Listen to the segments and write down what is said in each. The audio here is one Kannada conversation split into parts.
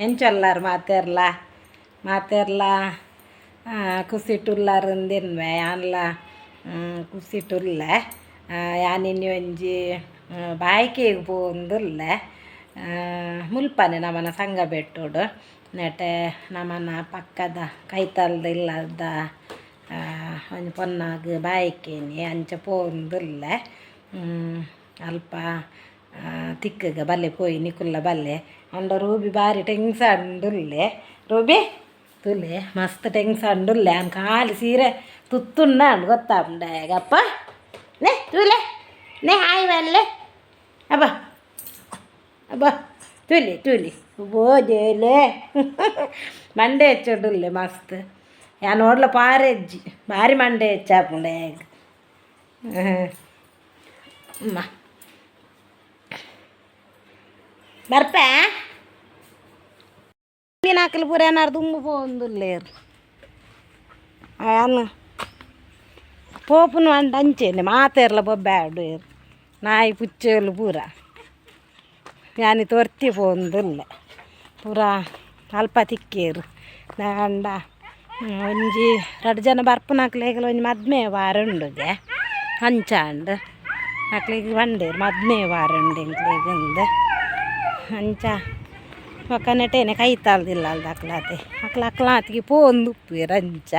ಎಂಚೊಲ್ಲಾರು ಮಾತೆರ್ಲ ಕುಸಿಟುಲ್ಲಾರಂದಿನ್ವೆ ಯಾನ್ಲ ಕುಸಿಟುಲ್ಲ ಯಾನಿನ್ನಿ ಒಂಜಿ ಬಾಯ್ಕೆಗ್ ಪೋಂದುಲ್ಲ ಮುಲ್ಪನೆ ನಮನ ಸಂಘ ಬೆಟ್ಟೋಡು ನೆಟೆ ನಮನ ಪಕ್ಕದ ಕೈತಲ್ದ ಇಲ್ಲದ ಒಂಜಿ ಪೊನ್ನಾಗ್ ಬಾಯ್ಕೆನಿ ಅಂಚ ಪೋಂದುಲ್ಲ ಅಲ್ಪ ತಿಕ್ಕಗ ಬಲ್ಲೆ ಪೋಯಿ ನಿಕುಲ್ಲ ಬಲ್ಲೆ ಅಂಡ ರೂಬಿ ಬಾರಿ ಟೆಂಗ್ಸಂಡುಲ್ಲೆ ರೂಬಿ ತುಲೆ ಮಸ್ತ್ ಟೆಂಗ್ಸಂಡುಲ್ಲೆ ಅನ್ ಖಾಲಿ ಸೀರೆ ತುತ್ತುಂಡ ಗೊತ್ತಾಂಡೆ ಗಪ್ಪ ನೇ ತುಲೆ ನೇ ಹಾಯ್ ಬಲ್ಲೆ ಅಬ್ಬ ಅಬ್ಬ ತುಲಿ ತುಲಿ ಬೋದೇಲೆ ಮಂಡೆ ಹೆಚ್ಚೊಡುಲ್ಲೆ ಮಸ್ತ್ ಯಾ ನೋಡ್ಲ ಪಾರೆಜ್ಜಿ ಭಾರಿ ಮಂಡೆ ಹೆಚ್ಚಾಪುಂಡೆ ಅಮ್ಮ ಬರ್ಪೆ ನಾಕಲು ಪೂರ ಏನಾರು ತುಂಬ ಪೋಂದುಲ್ಲೇರು ಅನ್ನು ಪೋಪುನು ಅಂಡ ಅಂಚೇನೆ ಮಾತೆರ್ಲ ಬೊಬ್ಬ್ಯಾಡು ಏರು ನಾಯಿ ಪುಚ್ಚೇಲು ಪೂರ ಯಾನಿ ತೋರ್ತಿ ಪೋಂದುಲ್ಲ ಪೂರ ಅಲ್ಪ ತಿಕ್ಕೇರು ಅಂಡ ಒಂಜಿ 2 ಜನ ಬರ್ಪುನಾಕ್ಲೆಗಲ ಒಂಜಿ ಮದ್ಮೆ ವಾರ ಉಂಡುಗೆ ಅಂಚಾಂಡ್ ಅಕ್ಲೆಗ್ ಬಂಡೇರು ಮದ್ಮೆ ವಾರ ಉಂಡು ಎಂಕ್ಲೆಗಂದು ಅಂಚ ಒಕ್ಕ ನೆಟೇನೆ ಕೈತಾಲ್ದಿಲ್ಲ ಅಲ್ದ ಅಕ್ಲಾತೆ ಅಕ್ಲಾತಿಗೆ ಪೋಂದು ಉಪ್ಪುವೇರು ಅಂಚ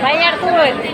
ಕೈಯಾಡ್ತು ಹೋಯ್ತು